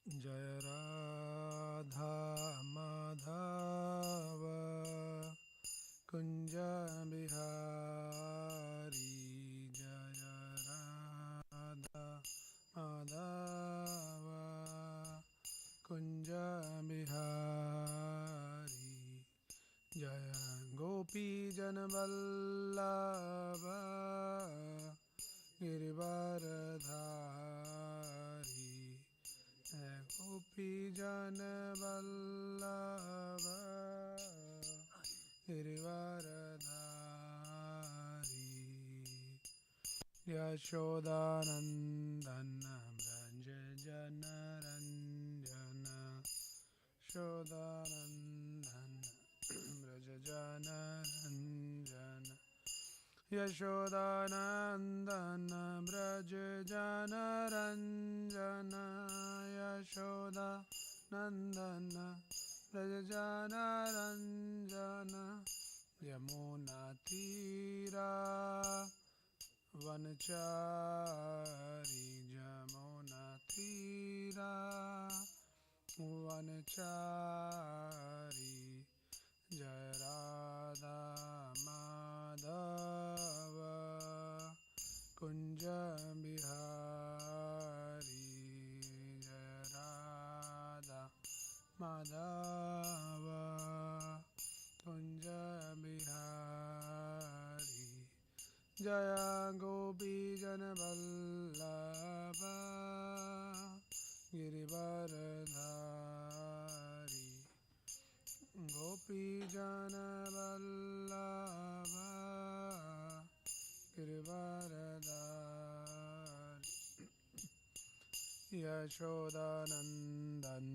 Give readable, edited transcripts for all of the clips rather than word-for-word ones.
जय राधा माधव कुंज बिहारी जय राधा माधव कुंज बिहारी जय गोपी जन वल्लभ गिरिवरधारी जय गोपी जन वल्लभ गिरिवरधारी यशोदानंदन व्रज जन रंजन यशोदानंदन व्रज जन रंजन यशोदानंदन व्रज जन रंजन यशोदानंदन व्रज जन रंजन यमुना तीरा वनचारी यमुना तीरा वनचारी जय राधा माधव कुंज बिहारी जय राधा माधव कुंज बिहारी जय गोपी जन वल्लभ गिरिवरधारी गोपी जन वल्लभ गिरिवरधारी यशोदानंदन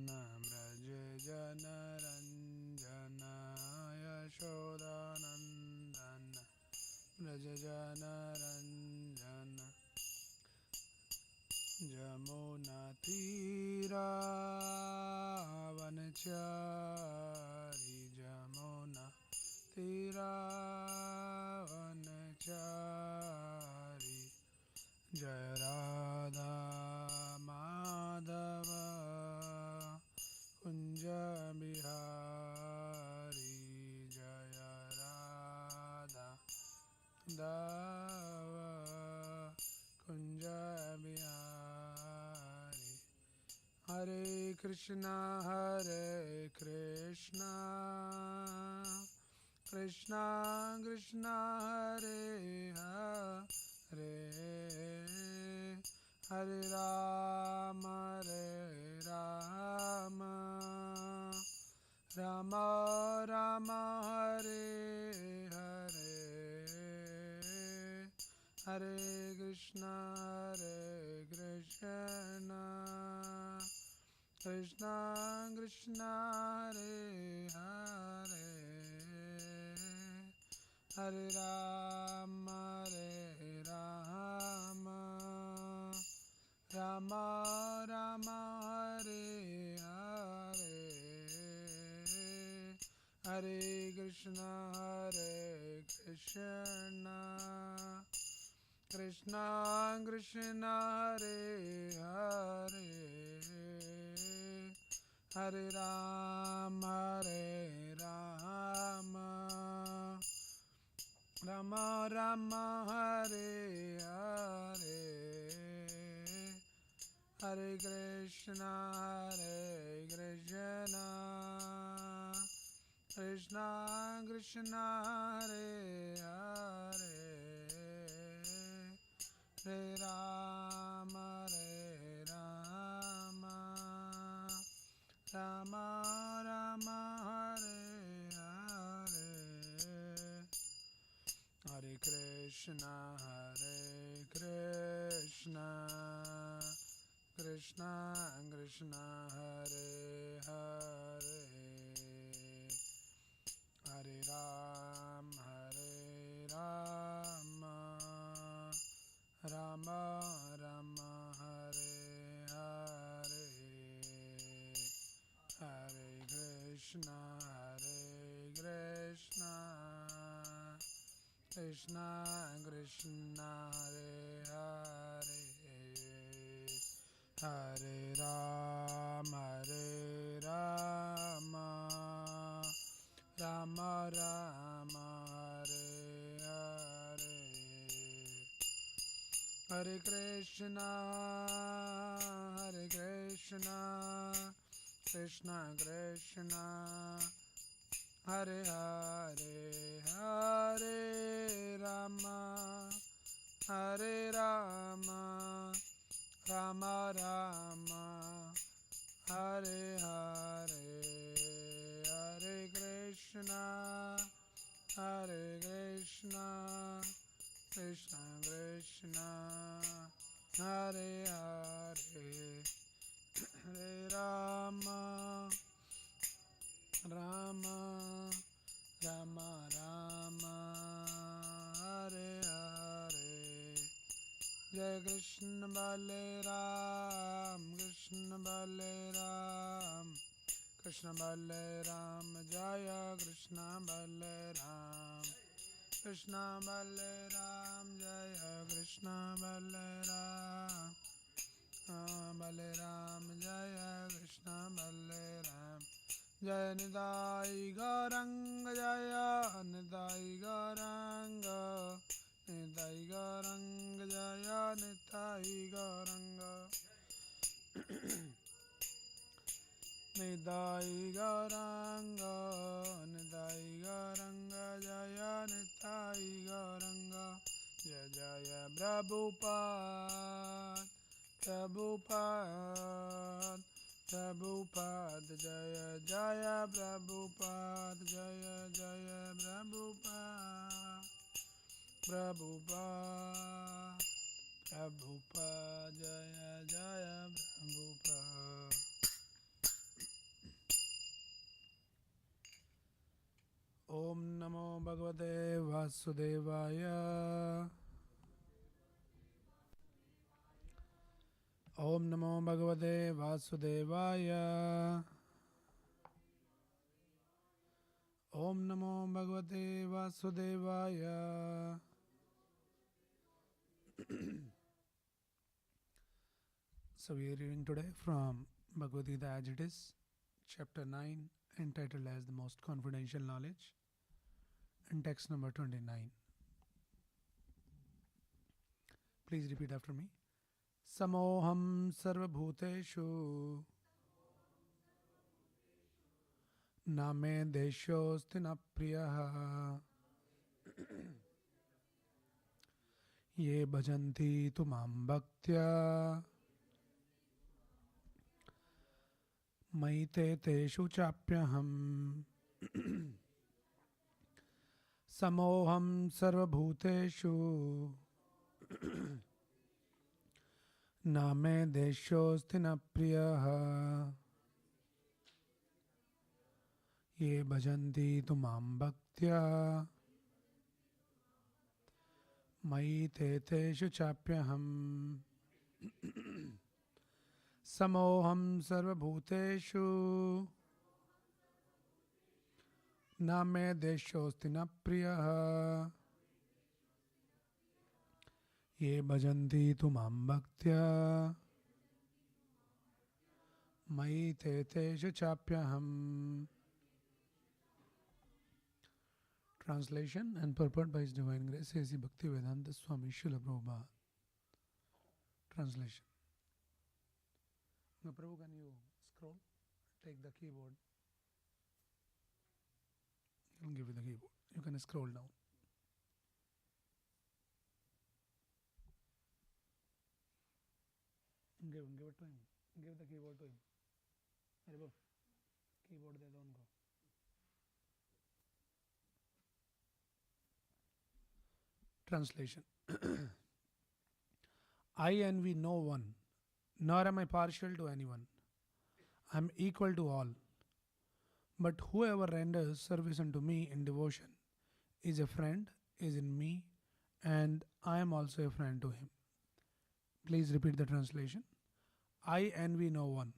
व्रज जन रंजन यशोदानंदन व्रज जन रंजन यमुना तीरा वनचारी यमुना तीरा वनचारी जय राधा माधव कुंज बिहारी जय राधा दाव कुंज बिहारी हरे Krishna Krishna Krishna Hare Hare Hare Ram Ram Ram Hare Hare Hare Krishna Krishna Krishna Hare Hare Hare Ram Ram Ram Hare Hare Hare Krishna Krishna Krishna Hare Hare Hare Ram Ram Ram Hare Hare Hare Krishna Krishna Krishna Hare Hare Hare Ram Ram Ram Hare Hare Hare Krishna Krishna Krishna Hare Hare Hare Ram Ram Ram Hare Hare Hare Krishna Krishna Krishna Hare Hare Hare Ram Hare Krishna, Hare Krishna, Krishna Krishna, Hare Hare, Hare Rama, Hare Rama, Rama Rama, Hare Hare, Hare Krishna, Hare Krishna, Krishna Krishna, Hare Hare, Hare Rama, Rama Rama Rama, Hare Hare. Jai Krishna Balaram, Krishna Balaram, Krishna Balaram, Jaya Krishna Balaram, Krishna Balaram, Jaya Krishna Balaram, Balaram, Jaya Krishna Balaram, Jaya Nidai Gauranga, Jaya Nidai Gauranga, Nidai Gauranga, Jaya Nidai Gauranga, Nidai Gauranga, Nidai Gauranga, Jaya Nidai Gauranga, Jaya Jaya Prabhupada, Prabhupada, Prabhupada, Jaya Jaya Prabhupada, Jaya Jaya Prabhupada, Prabhupada, Prabhupada, Jaya Jaya Prabhupada. Om Namo Bhagavate Vasudevaya. Om Namo Bhagavate Vasudevaya. Om Namo Bhagavate Vasudevaya. So we are reading today from Bhagavad Gita as it is, chapter 9, entitled as the most confidential knowledge, and text number 29. Please repeat after me. Samoham sarvabhuteshu name deshosti na priyaha ye bhajanti tumam bhaktya maite teshu chapyaham. Samoham sarvabhuteshu name deshosti na priyaha ye bhajanti tumam bhaktya maite teshu chapyaham. Samoham sarvabhuteshu name deshosti na priyaha ye bhajanti tumam bhaktya maite teshu chapyaham. Translation and purport by His Divine Grace A.C. Bhaktivedanta Swami Srila Prabhupada. Translation. Now, Prabhu, can you scroll? Take the keyboard. He'll give you the keyboard. You can scroll down. Give it to him. Give the keyboard to him. Haribo, keyboard de do unko. Translation. I envy no one, nor am I partial to anyone. I am equal to all. But whoever renders service unto me in devotion is a friend, is in me, and I am also a friend to him. Please repeat the translation. I envy no one,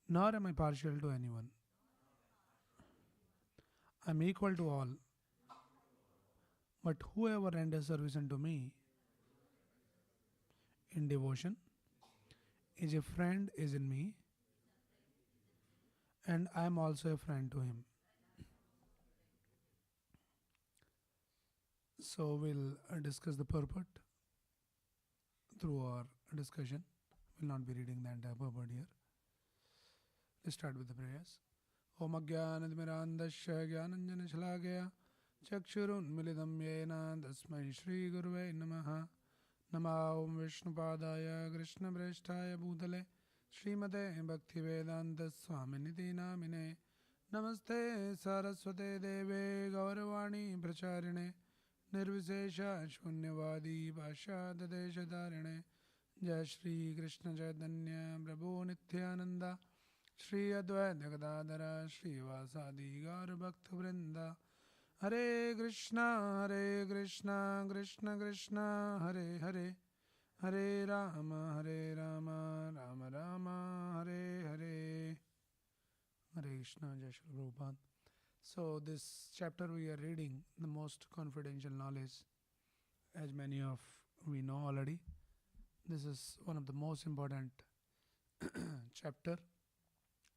nor am I partial to anyone. I am equal to all. But whoever renders service unto me in devotion is a friend, is in me, and I am also a friend to him. So we'll discuss the purport. through our discussion. We'll not be reading the entire purport here. Let's start with the prayers. Om Ajnanatimirandasya Jnananjana Chakshurunmilitam Yena Tasmai Shri Guruve Namaha. Nama Om Vishnupadaya Krishna Prestaya Bhutale Srimate Bhaktivedanta Swaminiti Namine. Namaste Saraswate Deve Gauravani Pracharine Nirvisesha Shunyavadi Bhashadadeshadarine. Jai Shri Krishna Chaitanya Prabhu Nityananda Shri Advaita Gadadhara Shri Vasadi Gaur Bhakta Vrinda. Hare Krishna Krishna Krishna Hare Hare Hare Rama Rama Rama Hare Hare. Hare Krishna, Jai Shri Prabhupada. So this chapter we are reading, the most confidential knowledge, as many of we know already. This is one of the most important chapter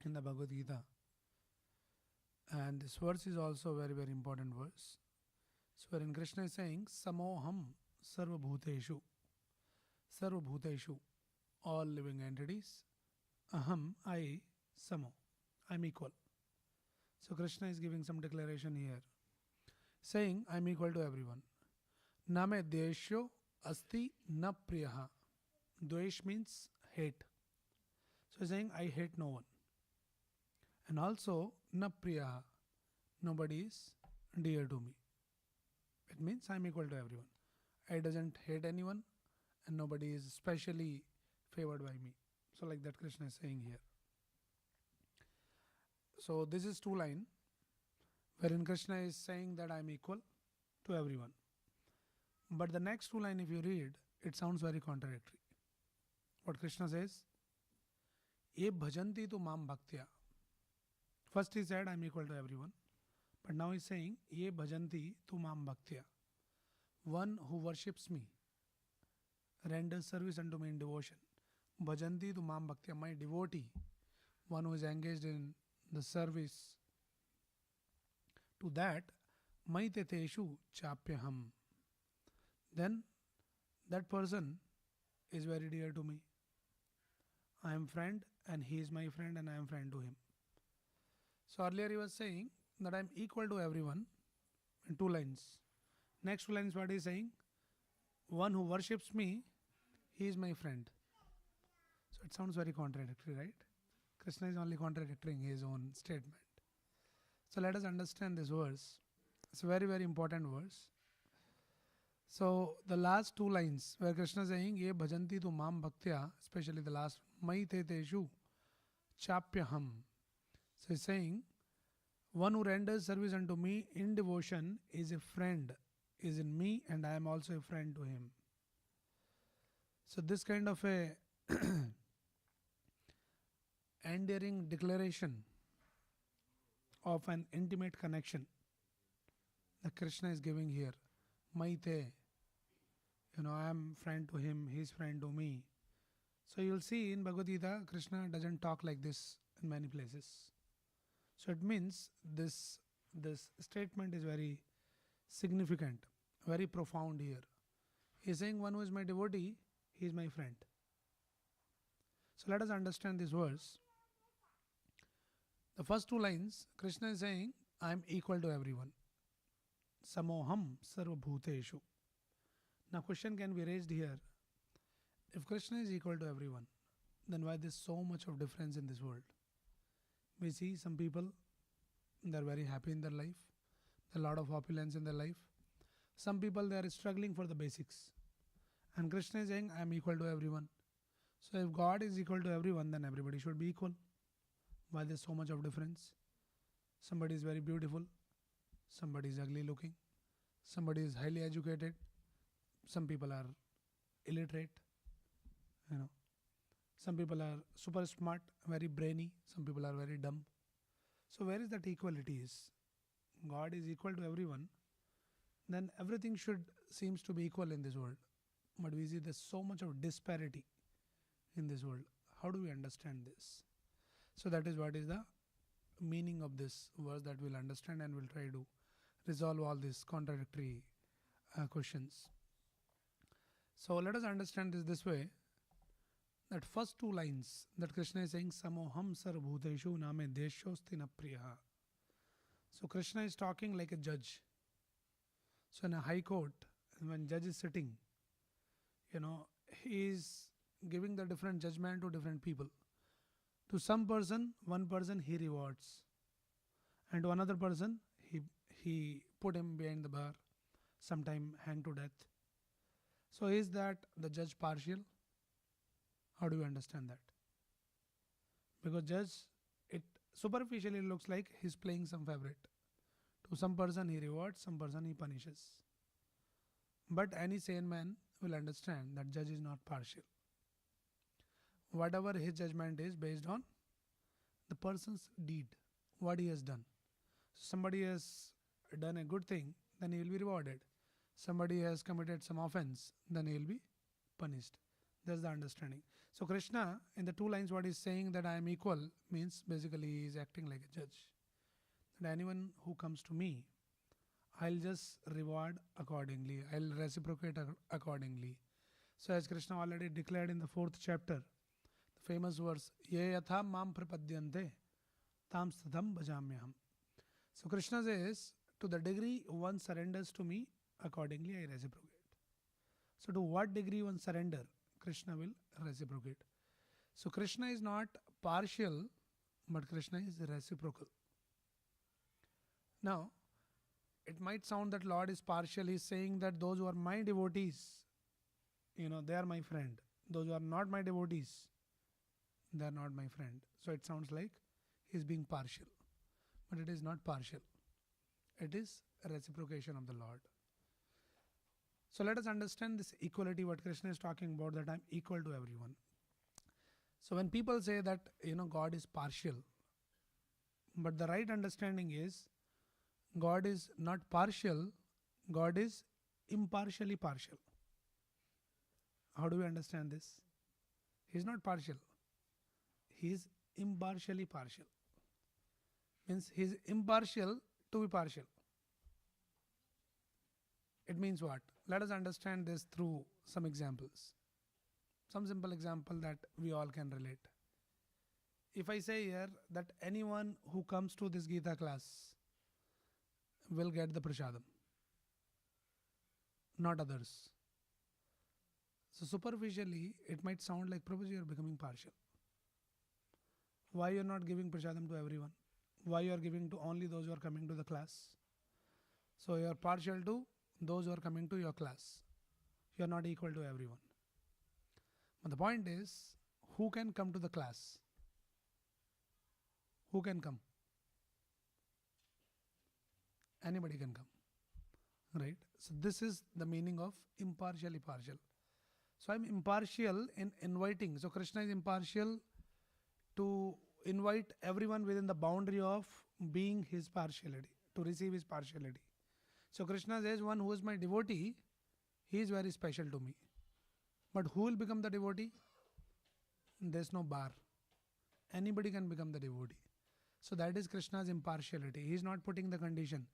in the Bhagavad Gita. And this verse is also a very, very important verse. So wherein Krishna is saying, Samoham Sarva Bhuteshu. Sarva Bhuteshu, all living entities. Aham, I, Samo. I am equal. So Krishna is giving some declaration here, saying, I am equal to everyone. Name Dvesho Asti Na Priyaha. Dvesh means hate. So he is saying, I hate no one. And also, Na Priyaha. Nobody is dear to me. It means I am equal to everyone. I doesn't hate anyone and nobody is specially favored by me. So like that Krishna is saying here. So this is two line wherein Krishna is saying that I am equal to everyone. But the next two line if you read, it sounds very contradictory. What Krishna says, Ye bhajanti tu mam bhaktya. First he said I am equal to everyone. But now he is saying, Ye bhajanti tu mam bhaktya. One who worships me, renders service unto me in devotion. Bhajanti tu mam bhaktya. My devotee, one who is engaged in the service, to that maiteteshu chapyaham. Then that person is very dear to me. I am friend and he is my friend and I am friend to him. So earlier he was saying that I am equal to everyone in two lines. Next two lines what he is saying? One who worships me, he is my friend. So it sounds very contradictory, right? Krishna is only contradicting his own statement. So let us understand this verse. It's a very, very important verse. So the last two lines where Krishna is saying, Ye bhajanti tu mam bhaktya, especially the last, Mai te teshu chapyaham. So he's saying, one who renders service unto me in devotion is a friend, is in me and I am also a friend to him. So this kind of a endearing declaration of an intimate connection that Krishna is giving here. Maite, I am friend to him, he is friend to me. So you will see in Bhagavad Gita, Krishna doesn't talk like this in many places. So it means this statement is very significant, very profound here. He is saying one who is my devotee, he is my friend. So let us understand this verse. The first two lines, Krishna is saying, I am equal to everyone. Samoham sarva bhuteshu. Now question can be raised here. If Krishna is equal to everyone, then why there is so much of difference in this world? We see some people, they are very happy in their life. There are a lot of opulence in their life. Some people, they are struggling for the basics. And Krishna is saying, I am equal to everyone. So if God is equal to everyone, then everybody should be equal. Why there is so much of difference? Somebody is very beautiful. Somebody is ugly looking. Somebody is highly educated. Some people are illiterate. Some people are super smart, very brainy. Some people are very dumb. So where is that equality is? God is equal to everyone. Then everything seems to be equal in this world. But we see there's so much of disparity in this world. How do we understand this? So that is what is the meaning of this verse that we'll understand, and we'll try to resolve all these contradictory questions. So let us understand this way, that first two lines that Krishna is saying, Samoham sarvabhuteshu name deshosti na priyaha. So Krishna is talking like a judge. So in a high court, when judge is sitting, he is giving the different judgment to different people. To some person, one person he rewards, and to another person he put him behind the bar, sometime hanged to death. So is that the judge partial? How do you understand that? Because judge, it superficially looks like he's playing some favorite. To some person he rewards, some person he punishes. But any sane man will understand that judge is not partial. Whatever his judgment is based on the person's deed, what he has done. Somebody has done a good thing, then he will be rewarded. Somebody has committed some offense, then he will be punished. That's the understanding. So Krishna, in the two lines, what he's saying, that I am equal, means basically he is acting like a judge. That anyone who comes to me, I'll just reward accordingly. I'll reciprocate accordingly. So as Krishna already declared in the 4th chapter, the famous verse, Ye yatha mam prapadyante tam statham bhajamyaham. So Krishna says, to the degree one surrenders to me, accordingly I reciprocate. So to what degree one surrender, Krishna will reciprocate. So Krishna is not partial, but Krishna is reciprocal. Now, it might sound that Lord is partial. He is saying that those who are my devotees, they are my friend. Those who are not my devotees, they are not my friend. So it sounds like he is being partial. But it is not partial. It is a reciprocation of the Lord. So let us understand this equality, what Krishna is talking about, that I am equal to everyone. So when people say that, God is partial, but the right understanding is, God is not partial, God is impartially partial. How do we understand this? He is not partial. He is impartially partial. Means he is impartial to be partial. It means what? Let us understand this through some examples. Some simple example that we all can relate. If I say here that anyone who comes to this Gita class will get the prasadam, not others. So superficially, it might sound like, Prabhuji, you are becoming partial. Why you are not giving prasadam to everyone? Why you are giving to only those who are coming to the class? So you are partial to those who are coming to your class. You are not equal to everyone. But the point is, who can come to the class? Who can come? Anybody can come. Right? So this is the meaning of impartially partial. So I am impartial in inviting. So Krishna is impartial to invite everyone within the boundary of being his partiality, to receive his partiality. So Krishna says, one who is my devotee, he is very special to me. But who will become the devotee? There is no bar. Anybody can become the devotee. So that is Krishna's impartiality. He is not putting the condition.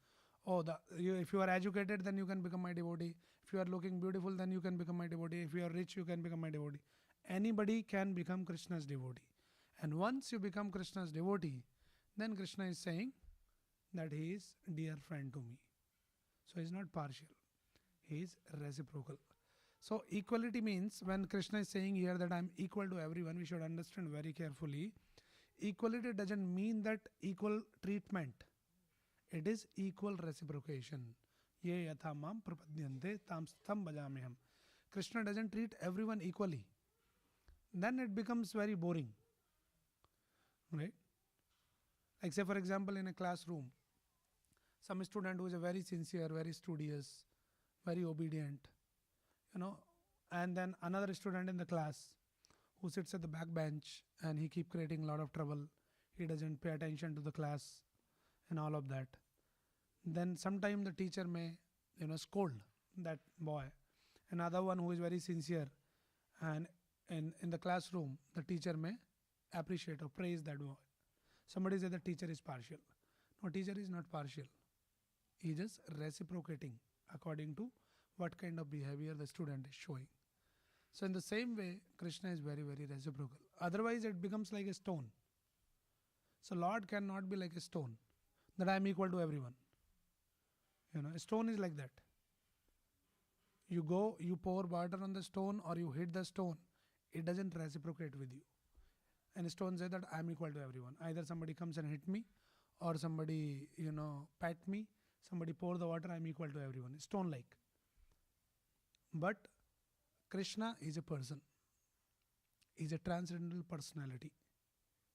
If you are educated, then you can become my devotee. If you are looking beautiful, then you can become my devotee. If you are rich, you can become my devotee. Anybody can become Krishna's devotee. And once you become Krishna's devotee, then Krishna is saying that he is dear friend to me. So he is not partial. He is reciprocal. So equality means, when Krishna is saying here that I am equal to everyone, we should understand very carefully. Equality doesn't mean that equal treatment. It is equal reciprocation. Ye yatha mam prapadyante tam stham bhajamyaham. Krishna doesn't treat everyone equally. Then it becomes very boring. Right? Like say for example, in a classroom, some student who is a very sincere, very studious, very obedient, and then another student in the class who sits at the back bench and he keep creating a lot of trouble. He doesn't pay attention to the class and all of that. Then sometime the teacher may, scold that boy. Another one who is very sincere, and in the classroom, the teacher may appreciate or praise that boy. Somebody says the teacher is partial. No, teacher is not partial. He is just reciprocating according to what kind of behavior the student is showing. So in the same way, Krishna is very, very reciprocal. Otherwise, it becomes like a stone. So Lord cannot be like a stone, that I am equal to everyone. A stone is like that. You go, you pour water on the stone or you hit the stone, it doesn't reciprocate with you. And a stone says that I am equal to everyone. Either somebody comes and hit me, or somebody, pat me, somebody pour the water, I am equal to everyone. Stone like. But Krishna is a person. He is a transcendental personality.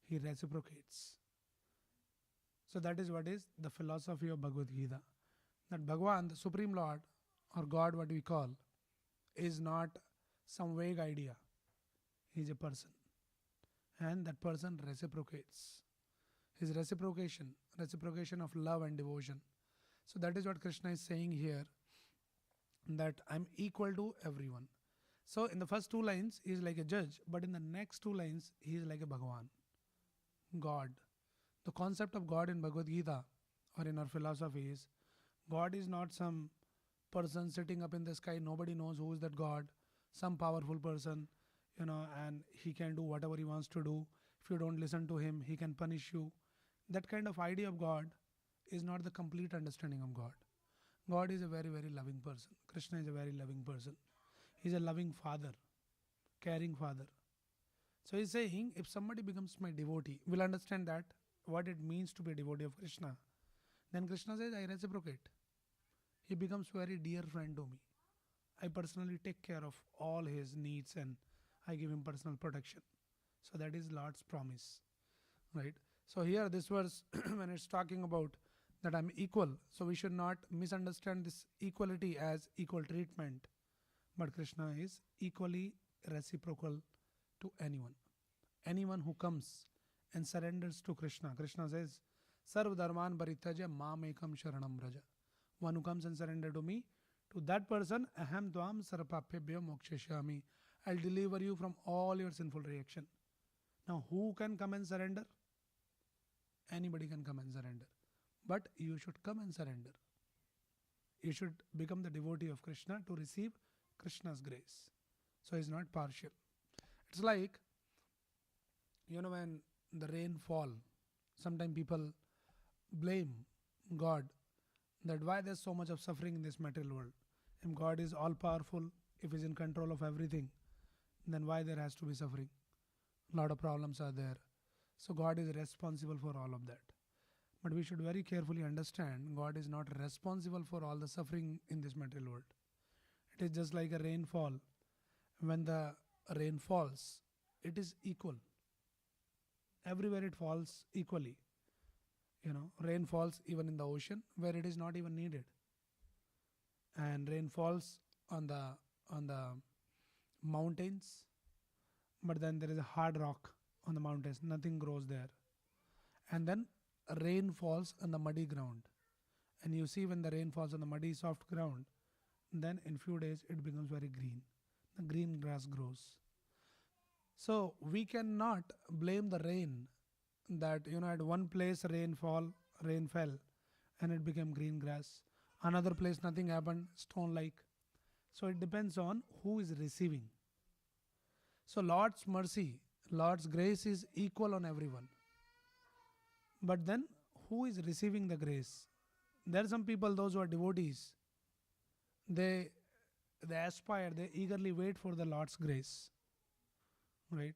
He reciprocates. So that is what is the philosophy of Bhagavad Gita. That Bhagavan, the Supreme Lord, or God, what we call, is not some vague idea. He is a person. And that person reciprocates. His reciprocation of love and devotion. So that is what Krishna is saying here, that I'm equal to everyone. So in the first two lines, he is like a judge, but in the next two lines, he is like a Bhagavan, God. The concept of God in Bhagavad Gita or in our philosophy is, God is not some person sitting up in the sky, nobody knows who is that God, some powerful person, and he can do whatever he wants to do. If you don't listen to him, he can punish you. That kind of idea of God is not the complete understanding of God. God is a very, very loving person. Krishna is a very loving person. He is a loving father, caring father. So he's saying, if somebody becomes my devotee, will understand that what it means to be a devotee of Krishna. Then Krishna says, I reciprocate. He becomes very dear friend to me. I personally take care of all his needs and I give him personal protection. So that is Lord's promise, right? So here this verse, when it's talking about that I'm equal, so we should not misunderstand this equality as equal treatment. But Krishna is equally reciprocal to anyone. Anyone who comes and surrenders to Krishna. Krishna says, Sarv dharman parityaja mam ekam sharanam braja. One who comes and surrender to me, to that person, aham dvam sarvapapyabhyo mokshayami. I'll deliver you from all your sinful reaction. Now who can come and surrender? Anybody can come and surrender. But you should come and surrender. You should become the devotee of Krishna to receive Krishna's grace. So it's not partial. It's like, when the rain fall, sometimes people blame God that why there's so much of suffering in this material world. If God is all powerful, if He's in control of everything, then why there has to be suffering? A lot of problems are there. So God is responsible for all of that. But we should very carefully understand God is not responsible for all the suffering in this material world. It is just like a rainfall. When the rain falls, it is equal. Everywhere it falls equally. Rain falls even in the ocean where it is not even needed. And rain falls on the mountains, but then there is a hard rock on the mountains. Nothing grows there. And then rain falls on the muddy ground. And you see when the rain falls on the muddy, soft ground, then in few days it becomes very green. The green grass grows. So we cannot blame the rain that, at one place rain fell and it became green grass. Another place nothing happened, stone like. So it depends on who is receiving. So Lord's mercy, Lord's grace is equal on everyone. But then who is receiving the grace? There are some people, those who are devotees, they aspire, they eagerly wait for the Lord's grace. Right?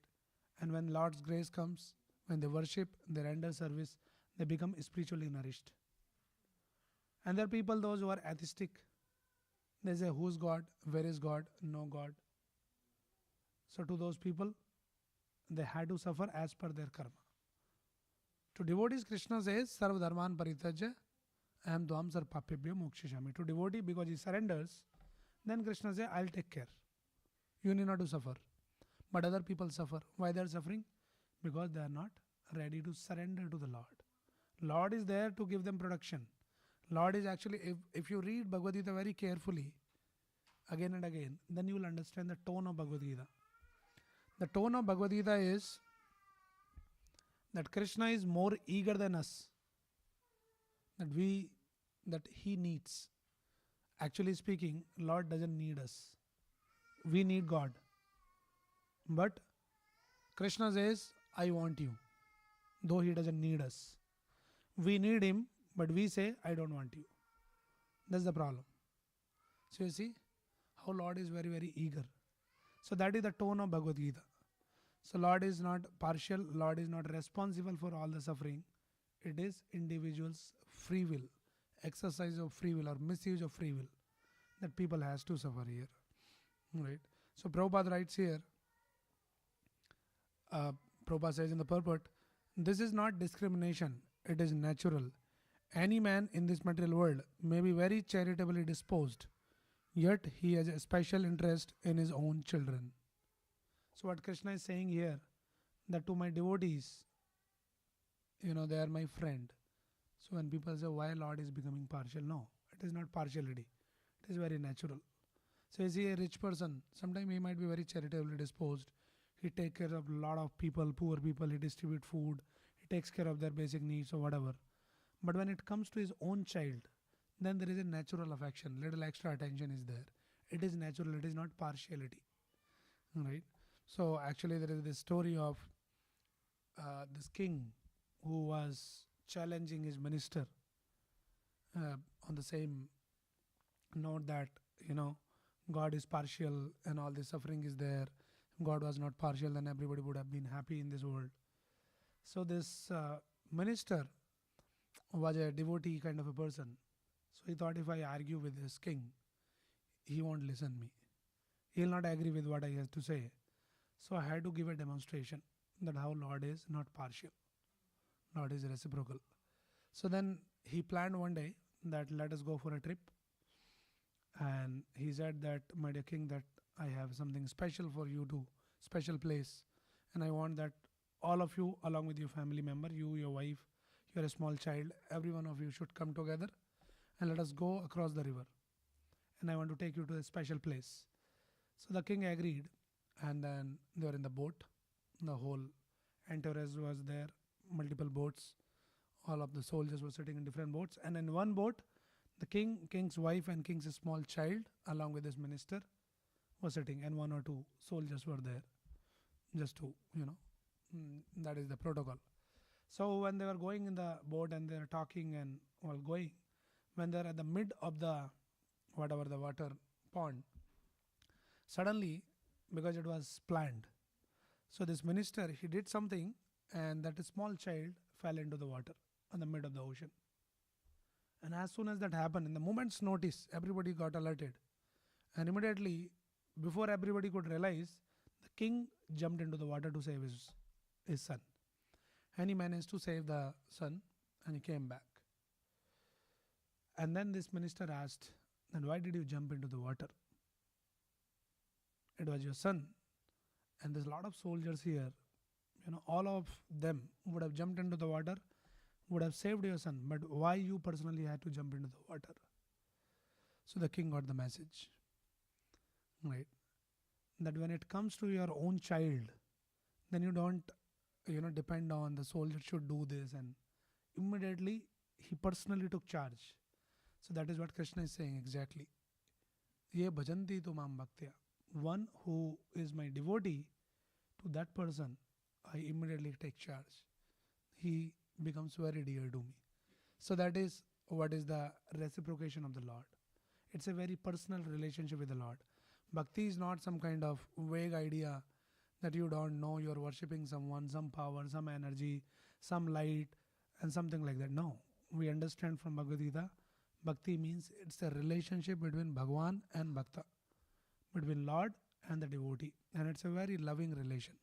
And when Lord's grace comes, when they worship, they render service, they become spiritually nourished. And there are people, those who are atheistic. They say, who's God? Where is God? No God. So to those people, they had to suffer as per their karma. To devotees, Krishna says, Sarva dharman parityaja aham dvam sarvapapyabhyo mokshayami. To devotee, because he surrenders, then Krishna says, I'll take care. You need not to suffer. But other people suffer. Why they are suffering? Because they are not ready to surrender to the Lord. Lord is there to give them protection. Lord is actually, if you read Bhagavad Gita very carefully, again and again, then you will understand the tone of Bhagavad Gita. The tone of Bhagavad Gita is that Krishna is more eager than us. That He needs. Actually speaking, Lord doesn't need us. We need God. But Krishna says, I want you, though he doesn't need us. We need him, but we say, I don't want you. That's the problem. So you see how Lord is very, very eager. So that is the tone of Bhagavad Gita. So Lord is not partial, Lord is not responsible for all the suffering. It is individual's free will, exercise of free will or misuse of free will that people has to suffer here. Right. So Prabhupada writes here, uh, Prabhupada says in the purport, this is not discrimination, it is natural. Any man in this material world may be very charitably disposed, yet he has a special interest in his own children. So what Krishna is saying here, that to my devotees, they are my friend. So when people say why Lord is becoming partial, no, it is not partiality. It is very natural. So you see a rich person, sometimes he might be very charitably disposed. He takes care of a lot of people, poor people, he distributes food, he takes care of their basic needs or whatever. But when it comes to his own child, then there is a natural affection, little extra attention is there. It is natural, it is not partiality. Right? So actually there is this story of this king who was challenging his minister on the same note that, God is partial and all this suffering is there. God was not partial, then everybody would have been happy in this world. So this minister was a devotee kind of a person. So he thought if I argue with this king, he won't listen me. He will not agree with what I have to say. So I had to give a demonstration that how Lord is not partial. Lord is reciprocal. So then he planned one day that let us go for a trip. And he said that, my dear king, that I have something special for you to, special place. And I want that all of you along with your family member, you, your wife, your small child, every one of you should come together and let us go across the river. And I want to take you to a special place. So the king agreed, and then they were in the boat. The whole entourage was there, multiple boats. All of the soldiers were sitting in different boats, and in one boat, the king's wife and king's small child, along with his minister, were sitting, and one or two soldiers were there, just to, that is the protocol. So when they were going in the boat and they were talking and all going, when they are at the mid of the whatever the water pond, suddenly, because it was planned, so this minister, he did something, and that small child fell into the water in the mid of the ocean. And as soon as that happened, in the moment's notice, everybody got alerted. And immediately, before everybody could realize, the king jumped into the water to save his son. And he managed to save the son, and he came back. And then this minister asked, then why did you jump into the water? It was your son. And there's a lot of soldiers here. All of them would have jumped into the water, would have saved your son. But why you personally had to jump into the water? So the king got the message. Right? That when it comes to your own child, then you don't, depend on the soldier should do this. And immediately he personally took charge. So that is what Krishna is saying exactly. Ye bhajanti tu mam bhaktya. One who is my devotee, to that person, I immediately take charge. He becomes very dear to me. So that is what is the reciprocation of the Lord. It's a very personal relationship with the Lord. Bhakti is not some kind of vague idea that you don't know, you're worshipping someone, some power, some energy, some light, and something like that. No, we understand from Bhagavad Gita, Bhakti means it's a relationship between Bhagwan and Bhakta, between Lord and the devotee, and it's a very loving relation.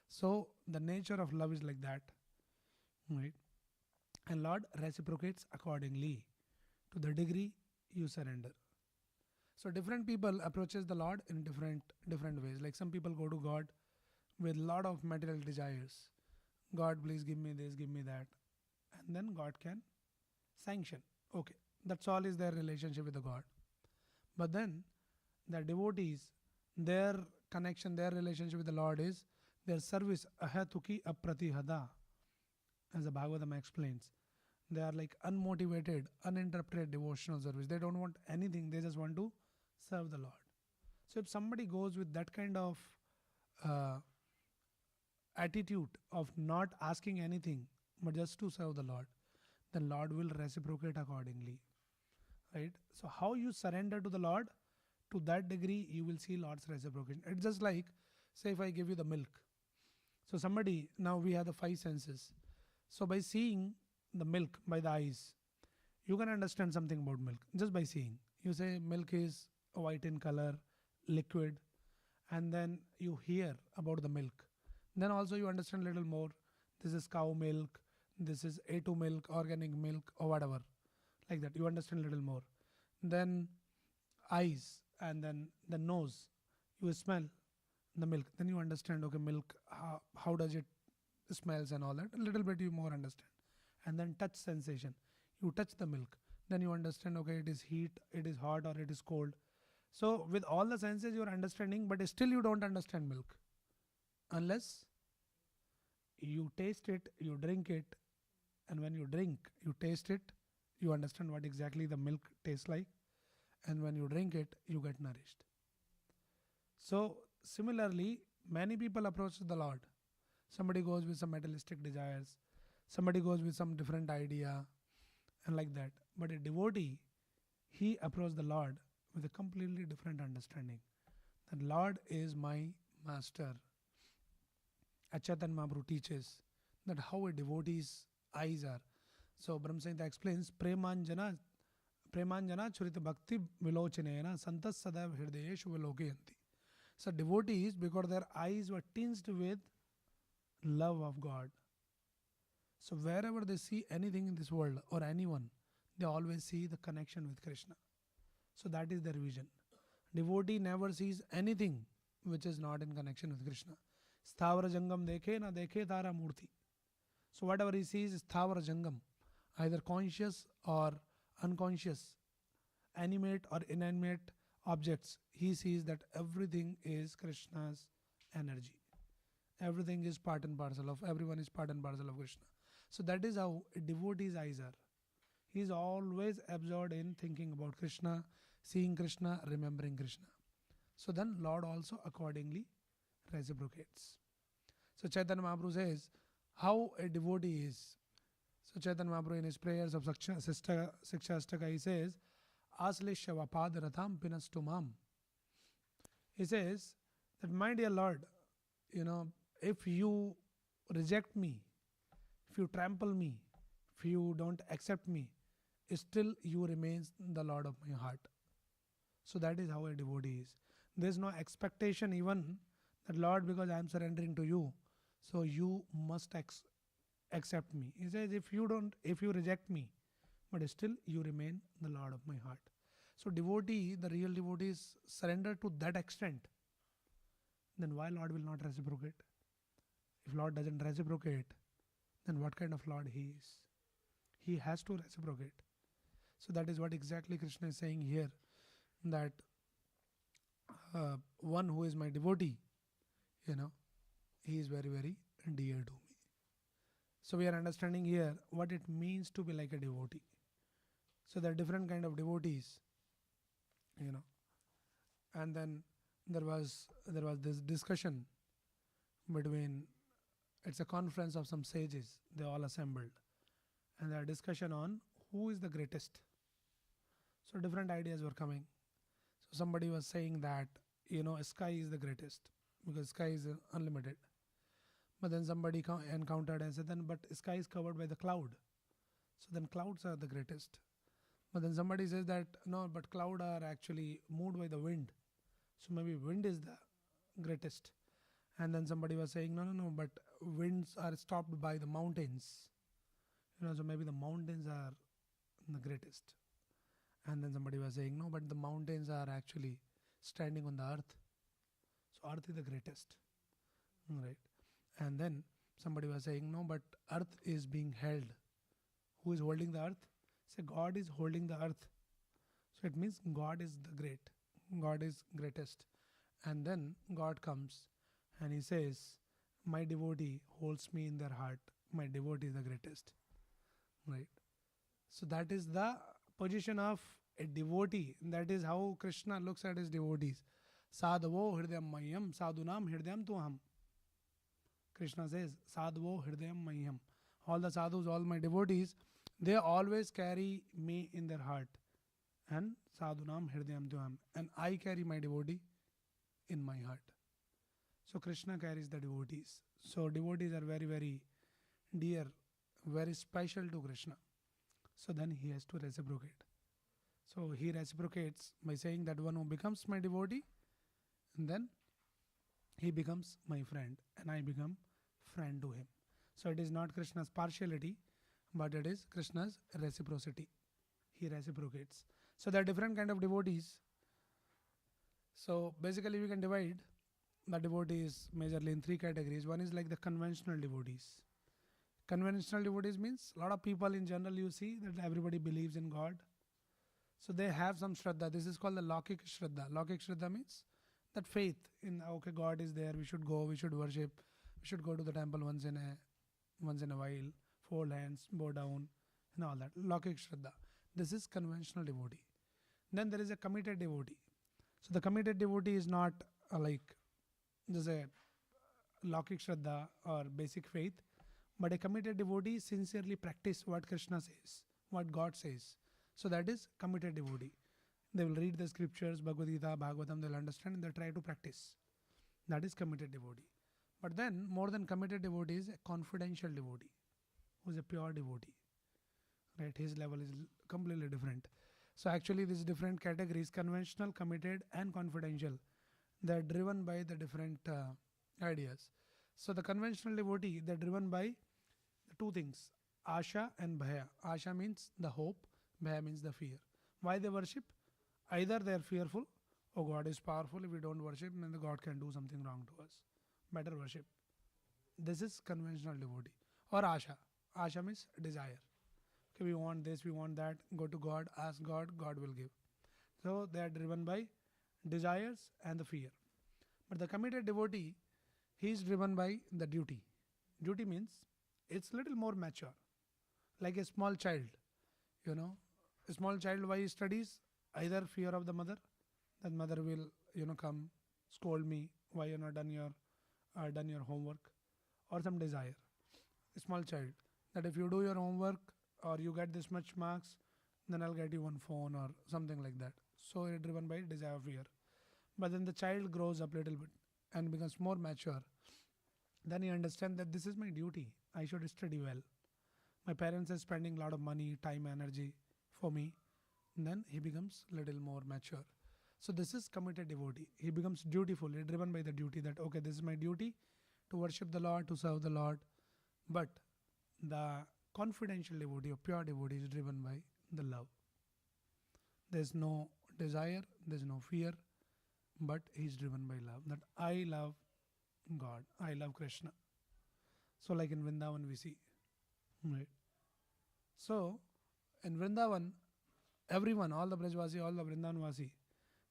So the nature of love is like that, right? And Lord reciprocates accordingly to the degree you surrender. So different people approaches the Lord in different ways. Like some people go to God with lot of material desires. God, please give me this, give me that. And then God can sanction. Okay, that's all is their relationship with the God. But then the devotees, their connection, their relationship with the Lord is their service. Ahatuki apratihada, as the Bhagavatam explains. They are like unmotivated, uninterrupted devotional service. They don't want anything. They just want to serve the Lord. So if somebody goes with that kind of uh, attitude of not asking anything but just to serve the Lord, then Lord will reciprocate accordingly. Right? So how you surrender to the Lord, to that degree you will see Lord's reciprocation. It's just like, say if I give you the milk. So somebody, now we have the five senses. So by seeing the milk by the eyes, you can understand something about milk just by seeing. You say milk is white in color, liquid, and then you hear about the milk. Then also you understand a little more. This is cow milk, this is A2 milk, organic milk, or whatever. Like that. You understand a little more. Then eyes, and then the nose. You smell the milk. Then you understand, okay, milk, how does it smells and all that. A little bit you more understand. And then touch sensation. You touch the milk. Then you understand, okay, it is heat, it is hot, or it is cold. So with all the senses you are understanding, but still you don't understand milk. Unless you taste it, you drink it, and when you drink, you taste it, you understand what exactly the milk tastes like, and when you drink it, you get nourished. So similarly, many people approach the Lord. Somebody goes with some materialistic desires, somebody goes with some different idea, and like that. But a devotee, he approached the Lord with a completely different understanding. That Lord is my master. Achatan Mahaprabhu teaches that how a devotee's eyes are. So Brahmsamhita explains, Premanjana Churita Bhakti Vilochanena Santas Sadav Hirdayeshu Vilokayanti. So devotees, because their eyes were tinged with love of God. So wherever they see anything in this world or anyone, they always see the connection with Krishna. So that is their vision. Devotee never sees anything which is not in connection with Krishna. Sthavara Jangam dekhe na dekhe tara murti. So whatever he sees is Sthavara Jangam, either conscious or unconscious, animate or inanimate objects. He sees that everything is Krishna's energy. Everything is part and parcel of, everyone is part and parcel of Krishna. So that is how a devotee's eyes are. He is always absorbed in thinking about Krishna, seeing Krishna, remembering Krishna. So then Lord also accordingly reciprocates. So Chaitanya Mahaprabhu says how a devotee is. So Chaitanya Mahaprabhu in his prayers of Siksha Ashtaka, he says, Aslishya vapad ratham pinastumam. He says that, my dear Lord, if you reject me, if you trample me, if you don't accept me, still you remain the Lord of my heart. So that is how a devotee is. There is no expectation even that, Lord, because I am surrendering to you, so you must accept me. He says, if you reject me, but still you remain the Lord of my heart. So devotee, the real devotee is surrendered to that extent. Then why Lord will not reciprocate? If Lord doesn't reciprocate, then what kind of Lord he is? He has to reciprocate. So that is what exactly Krishna is saying here, that one who is my devotee, he is very, very dear to me. So we are understanding here what it means to be like a devotee. So there are different kind of devotees, and then there was this discussion between, it's a conference of some sages, they all assembled, and there are discussion on who is the greatest. So different ideas were coming. So somebody was saying that, sky is the greatest because sky is unlimited. But then somebody encountered and said, then but sky is covered by the cloud. So then clouds are the greatest. But then somebody says that, no, but cloud are actually moved by the wind. So maybe wind is the greatest. And then somebody was saying, no, but winds are stopped by the mountains. So maybe the mountains are the greatest. And then somebody was saying, no, but the mountains are actually standing on the earth. So earth is the greatest. Right. And then somebody was saying, no, but earth is being held. Who is holding the earth? Say, God is holding the earth. So it means God is the great. God is greatest. And then God comes and he says, my devotee holds me in their heart. My devotee is the greatest. Right. So that is the position of a devotee. That is how Krishna looks at his devotees. Sadhavo hridayam mayam sadhunam hridayam tuham. Krishna says, Sadhavo hridayam mayam. All the sadhus, all my devotees, they always carry me in their heart. And sadhunam hridayam tuham. And I carry my devotee in my heart. So Krishna carries the devotees. So devotees are very, very dear, very special to Krishna. So then he has to reciprocate. So he reciprocates by saying that one who becomes my devotee, and then he becomes my friend, and I become friend to him. So it is not Krishna's partiality, but it is Krishna's reciprocity. He reciprocates. So there are different kind of devotees. So basically we can divide the devotees majorly in three categories. One is like the conventional devotees. Conventional devotees means a lot of people in general you see that everybody believes in God. So they have some Shraddha. This is called the Laukik Shraddha. Laukik Shraddha means that faith in okay, God is there, we should go, we should worship, we should go to the temple once in a while, fold hands, bow down, and all that. Laukik Shraddha. This is conventional devotee. Then there is a committed devotee. So the committed devotee is not like just a Laukik Shraddha or basic faith, but a committed devotee sincerely practice what Krishna says, what God says. So that is committed devotee. They will read the scriptures, Bhagavad Gita, Bhagavatam, they will understand and they try to practice. That is committed devotee. But then more than committed devotee is a confidential devotee, who is a pure devotee. Right? His level is completely different. So actually these different categories, conventional, committed and confidential, they are driven by the different ideas. So the conventional devotee, they are driven by two things, Asha and Bhaya. Asha means the hope, Bhaya means the fear. Why they worship? Either they are fearful, oh God is powerful, if we don't worship then the God can do something wrong to us. Better worship. This is conventional devotee. Or Asha. Asha means desire. Okay, we want this, we want that, go to God, ask God, God will give. So they are driven by desires and the fear. But the committed devotee, he is driven by the duty. Duty means it's little more mature. Like a small child. A small child, why he studies? Either fear of the mother, that mother will, come scold me, why you not done your homework, or some desire. A small child, that if you do your homework or you get this much marks, then I'll get you one phone or something like that. So you're driven by desire, fear. But then the child grows up a little bit and becomes more mature. Then he understands that this is my duty. I should study well. My parents are spending a lot of money, time, energy for me. And then he becomes little more mature. So this is committed devotee. He becomes dutiful, driven by the duty that okay, this is my duty to worship the Lord, to serve the Lord. But the confidential devotee or pure devotee is driven by the love. There's no desire, there's no fear, but he's driven by love. That I love God, I love Krishna. So like in Vrindavan we see. Right. So in Vrindavan, everyone, all the Brajvasi, all the Vrindavanvasi,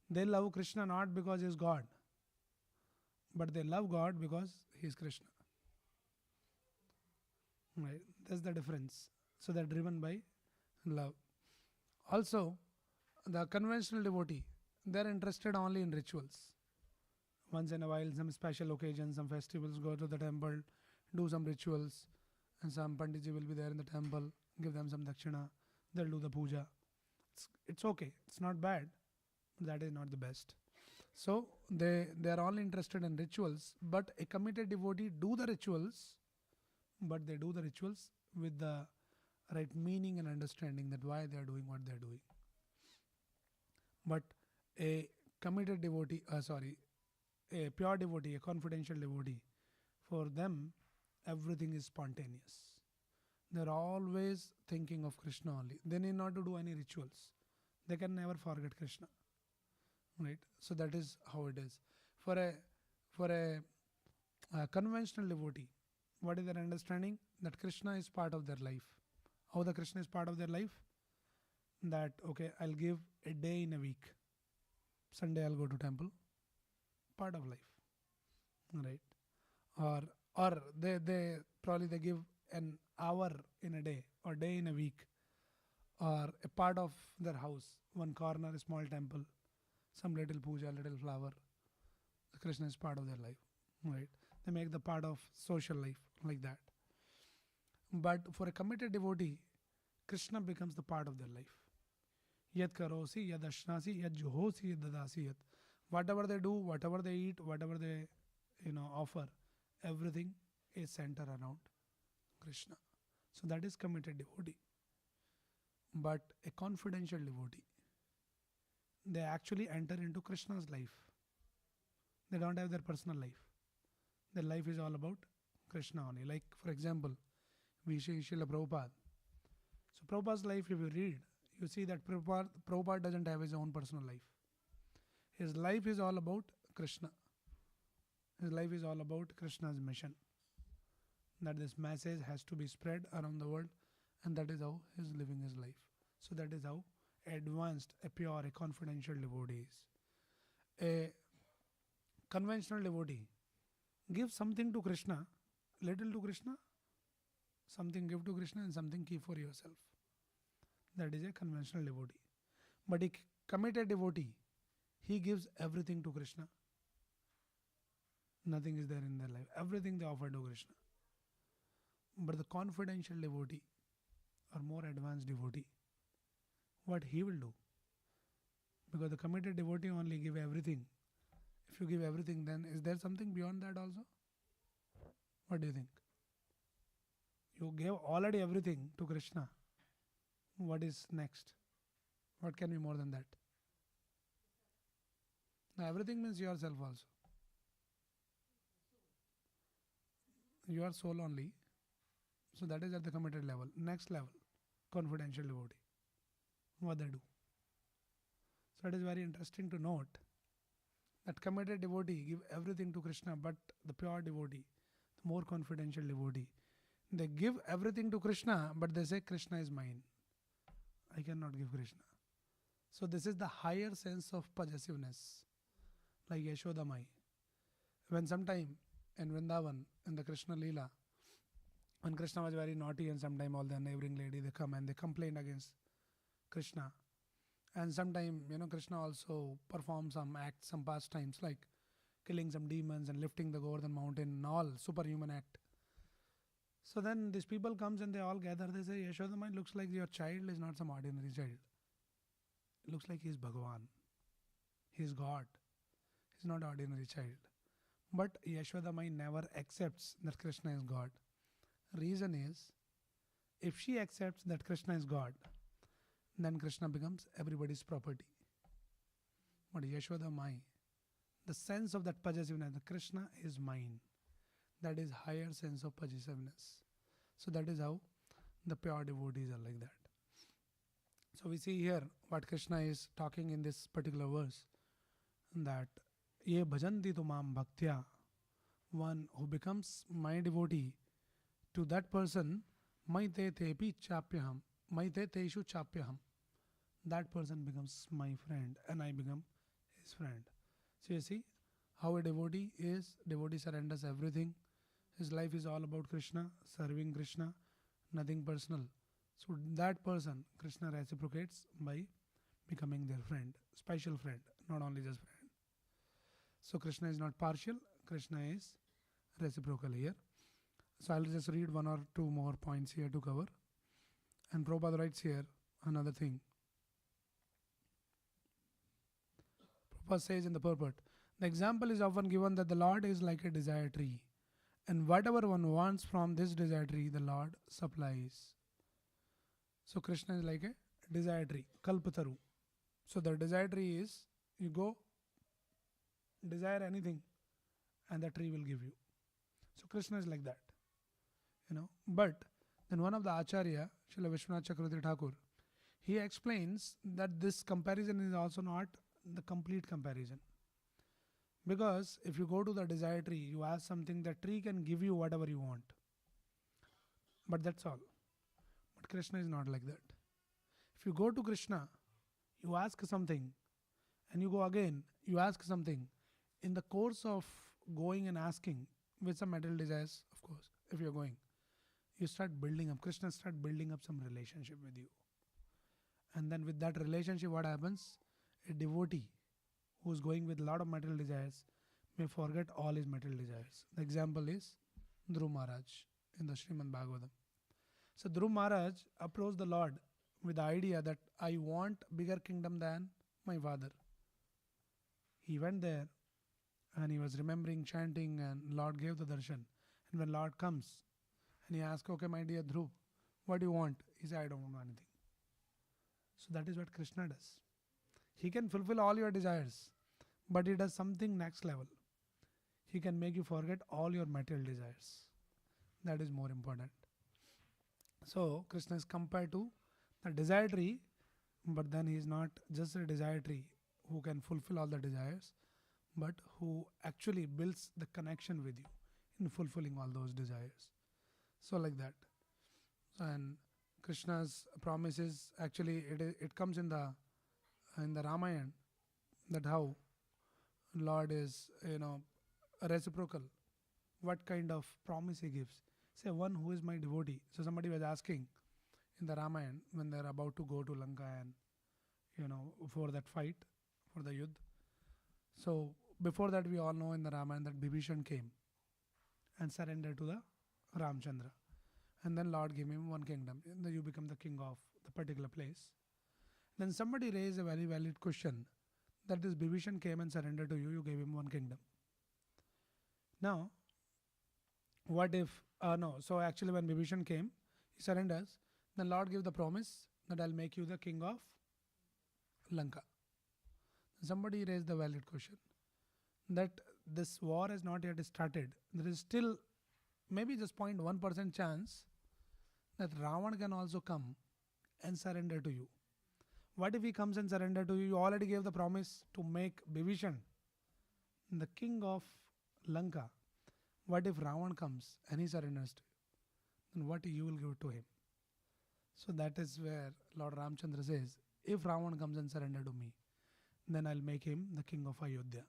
they love Krishna not because he is God, but they love God because he is Krishna. Right. That's the difference. So they're driven by love. Also, the conventional devotee, they're interested only in rituals. Once in a while, some special occasions, some festivals, go to the temple, do some rituals, and some Panditji will be there in the temple, give them some dakshina, they'll do the puja. It's okay, it's not bad, but that is not the best. So they are all interested in rituals, but a committed devotee do the rituals, but they do the rituals with the right meaning and understanding that why they are doing what they are doing. But a committed devotee, a pure devotee, a confidential devotee, for them everything is spontaneous. They're always thinking of Krishna only. They need not to do any rituals. They can never forget Krishna. Right? So that is how it is. For a conventional devotee, what is their understanding? That Krishna is part of their life. How the Krishna is part of their life? That okay, I'll give a day in a week. Sunday I'll go to temple. Part of life. Right? Or they probably they give an hour in a day or day in a week, or a part of their house, one corner, a small temple, some little puja, little flower, Krishna is part of their life, right? They make the part of social life like that. But for a committed devotee, Krishna becomes the part of their life. Yat karosi, yad ashnasi, yad juhosi, yad dadasi, yat. Whatever they do, whatever they eat, whatever they offer, everything is centered around Krishna. So that is committed devotee. But a confidential devotee, they actually enter into Krishna's life. They don't have their personal life. Their life is all about Krishna only. Like, for example, we see Srila Prabhupada. So, Prabhupada's life, if you read, you see that Prabhupada doesn't have his own personal life. His life is all about Krishna. His life is all about Krishna's mission. That this message has to be spread around the world, and that is how he is living his life. So, that is how advanced, a pure, a confidential devotee is. A conventional devotee gives something to Krishna, little to Krishna, something give to Krishna, and something keep for yourself. That is a conventional devotee. But a committed devotee, he gives everything to Krishna. Nothing is there in their life. Everything they offer to Krishna. But the confidential devotee or more advanced devotee, what he will do? Because the committed devotee only give everything. If you give everything, then is there something beyond that also? What do you think? You gave already everything to Krishna. What is next? What can be more than that? Now everything means yourself also. You are soul only. So that is at the committed level. Next level, confidential devotee. What they do. So it is very interesting to note that committed devotee give everything to Krishna, but the pure devotee, the more confidential devotee, they give everything to Krishna, but they say Krishna is mine. I cannot give Krishna. So this is the higher sense of possessiveness, like Yashoda Mai. When sometime in Vrindavan, in the Krishna Leela, when Krishna was very naughty, and sometime all the neighboring lady they come and they complain against Krishna. And sometime, Krishna also performs some acts, some pastimes like killing some demons and lifting the Govardhan mountain and all superhuman act. So then these people comes and they all gather. They say, Yashodamai, looks like your child is not some ordinary child. It looks like he is Bhagavan. He is God. He is not an ordinary child. But Yashodamai never accepts that Krishna is God. Reason is, if she accepts that Krishna is God, then Krishna becomes everybody's property. But Yashodamai, the sense of that possessiveness, that Krishna is mine, that is higher sense of possessiveness. So that is how the pure devotees are like that. So we see here what Krishna is talking in this particular verse, that ye bhajanti tumam bhaktya, one who becomes my devotee, to that person, maite tepi chapyaham, maite teshu chapyaham. That person becomes my friend and I become his friend. So you see how a devotee surrenders everything. His life is all about Krishna, serving Krishna, nothing personal. So that person, Krishna reciprocates by becoming their friend, special friend, not only just friend. So Krishna is not partial, Krishna is reciprocal here. So I'll just read one or two more points here to cover. And Prabhupada writes here another thing. Prabhupada says in the purport, the example is often given that the Lord is like a desire tree, and whatever one wants from this desire tree, the Lord supplies. So Krishna is like a desire tree, kalpataru. So the desire tree is, you go, desire anything, and the tree will give you. So Krishna is like that. But then one of the Acharya, Srila Vishwanath Chakravarti Thakur, he explains that this comparison is also not the complete comparison. Because if you go to the desire tree, you ask something, the tree can give you whatever you want. But that's all. But Krishna is not like that. If you go to Krishna, you ask something, and you go again, you ask something. In the course of going and asking, with some material desires, of course, if you're going, you start building up, Krishna start building up some relationship with you. And then with that relationship, what happens? A devotee who's going with a lot of material desires may forget all his material desires. The example is Dhruv Maharaj in the Srimad Bhagavatam. So Dhruv Maharaj approached the Lord with the idea that I want bigger kingdom than my father. He went there and he was remembering chanting, and Lord gave the darshan. And when Lord comes and he asked, okay, my dear Dhruv, what do you want? He said, I don't want anything. So that is what Krishna does. He can fulfill all your desires, but he does something next level. He can make you forget all your material desires. That is more important. So Krishna is compared to the desire tree, but then he is not just a desire tree who can fulfill all the desires, but who actually builds the connection with you in fulfilling all those desires. So like that. And Krishna's promises actually it comes in the Ramayana, that how Lord is reciprocal. What kind of promise he gives? Say one who is my devotee. So somebody was asking in the Ramayana when they're about to go to Lanka and for that fight, for the Yudh. So before that we all know in the Ramayana that Bibhishan came and surrendered to the Ramchandra. And then Lord gave him one kingdom. And then you become the king of the particular place. Then somebody raised a very valid question that this Bibhishan came and surrendered to you, you gave him one kingdom. Now, what if, no, so actually when Bibhishan came, he surrenders, then Lord gave the promise that I'll make you the king of Lanka. Somebody raised the valid question that this war has not yet started. There is still maybe just 0.1% chance that Ravan can also come and surrender to you. What if he comes and surrender to you? You already gave the promise to make Bibhishan the king of Lanka. What if Ravan comes and he surrenders to you? Then what you will give to him? So that is where Lord Ramchandra says, if Ravan comes and surrender to me, then I'll make him the king of Ayodhya.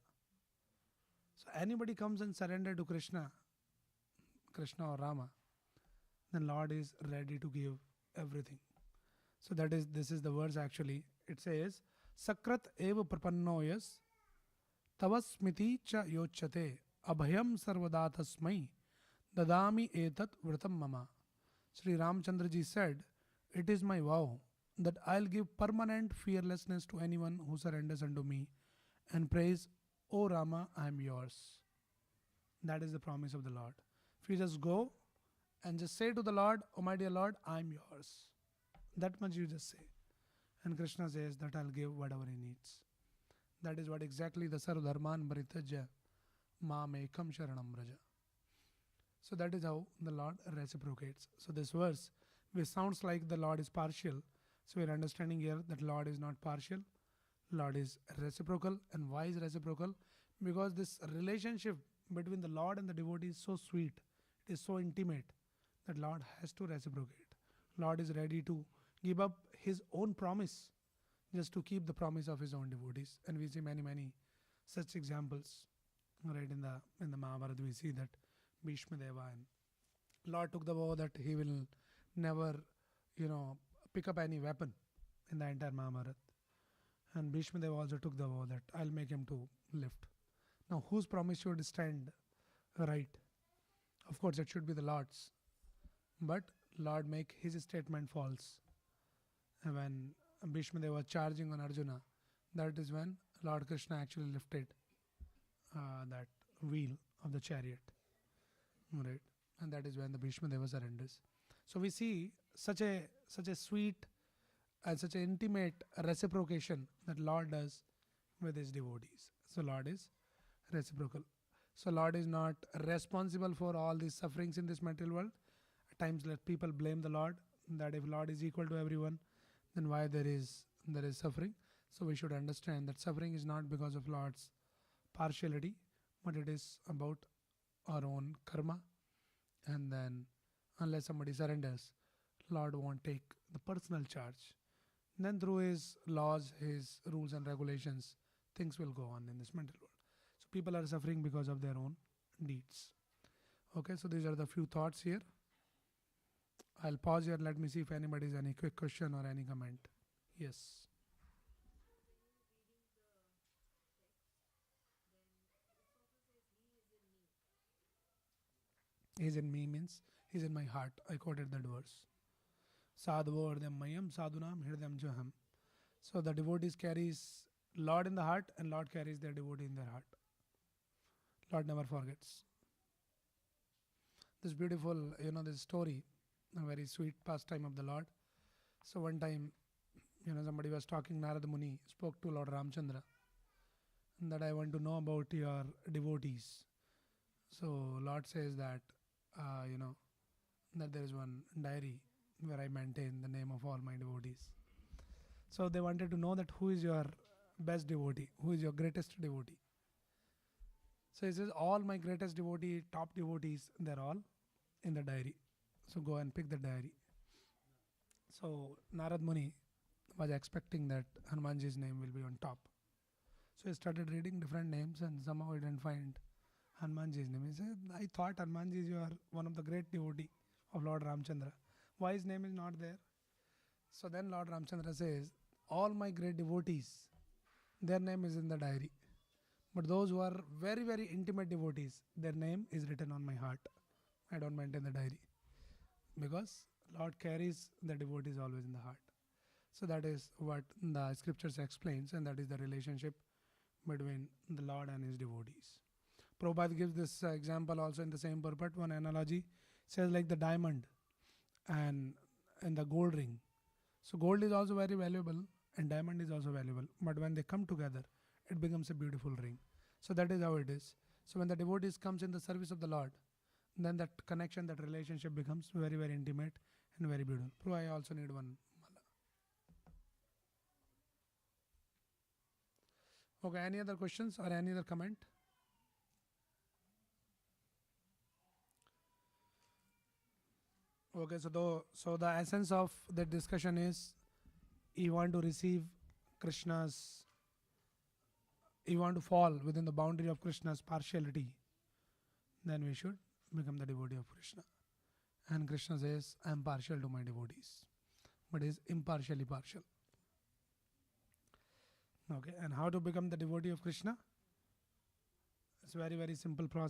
So anybody comes and surrender to Krishna or Rama, then Lord is ready to give everything. So this is the verse actually. It says, Sakrat eva prapannoyas tavasmiti cha yochate abhayam sarvadatasmai dadami etat vratam mama. Sri Ramchandra ji said, it is my vow that I'll give permanent fearlessness to anyone who surrenders unto me and prays, O Rama, I am yours. That is the promise of the Lord. If you just go and just say to the Lord, oh my dear Lord, I am yours. That much you just say. And Krishna says that I'll give whatever he needs. That is what exactly the Sarvadharman Bharitajya Maam Ekam Sharanam Braja. So that is how the Lord reciprocates. So this verse, which sounds like the Lord is partial, so we are understanding here that Lord is not partial, Lord is reciprocal. And why is reciprocal? Because this relationship between the Lord and the devotee is so sweet, it is so intimate, that Lord has to reciprocate. Lord is ready to give up his own promise just to keep the promise of his own devotees. And we see many such examples. Right in the Mahabharata we see that Bhishma Deva and Lord took the vow that he will never, pick up any weapon in the entire Mahabharata. And Bhishma Deva also took the vow that I'll make him to lift. Now whose promise should stand right? Of course it should be the Lord's. But Lord make his statement false. And when Bhishma Deva was charging on Arjuna, that is when Lord Krishna actually lifted that wheel of the chariot. Right? And that is when the Bhishma Deva surrenders. So we see such a sweet and such an intimate reciprocation that Lord does with his devotees. So Lord is reciprocal. So Lord is not responsible for all these sufferings in this material world. At times let people blame the Lord that if Lord is equal to everyone, then why there is suffering. So we should understand that suffering is not because of Lord's partiality, but it is about our own karma. And then unless somebody surrenders, Lord won't take the personal charge. Then through his laws, his rules and regulations, things will go on in this mental world. So people are suffering because of their own deeds. Okay, so these are the few thoughts here. I'll pause here. Let me see if anybody has any quick question or any comment. Yes. He's in me means he's in my heart. I quoted that verse. Sadhavo ardham mayam sadhunam hirdam joham. So the devotees carries Lord in the heart and Lord carries their devotee in their heart. Lord never forgets. This beautiful, this story, a very sweet pastime of the Lord. So one time, somebody was talking, Narada Muni spoke to Lord Ramchandra, that I want to know about your devotees. So Lord says that, that there is one diary where I maintain the name of all my devotees. So they wanted to know that who is your best devotee, who is your greatest devotee. So he says, all my greatest devotee, top devotees, they're all in the diary. So go and pick the diary. So Narad Muni was expecting that Hanumanji's name will be on top. So he started reading different names and somehow he didn't find Hanumanji's name. He said, I thought Hanumanji is one of the great devotee of Lord Ramchandra. Why his name is not there? So then Lord Ramchandra says, all my great devotees, their name is in the diary. But those who are very, very intimate devotees, their name is written on my heart. I don't maintain the diary. Because Lord carries the devotees always in the heart. So that is what the scriptures explains, and that is the relationship between the Lord and his devotees. Prabhupada gives this example also in the same purport. One analogy says like the diamond and the gold ring. So gold is also very valuable and diamond is also valuable. But when they come together, it becomes a beautiful ring. So that is how it is. So when the devotees comes in the service of the Lord, then that connection, that relationship becomes very, very intimate and very beautiful. Prabhu, I also need one. Okay, any other questions or any other comment? Okay, so the essence of the discussion is you want to receive Krishna's, you want to fall within the boundary of Krishna's partiality, then we should become the devotee of Krishna. And Krishna says, I am partial to my devotees, but is impartially partial. Okay, and how to become the devotee of Krishna? It's very, very simple process.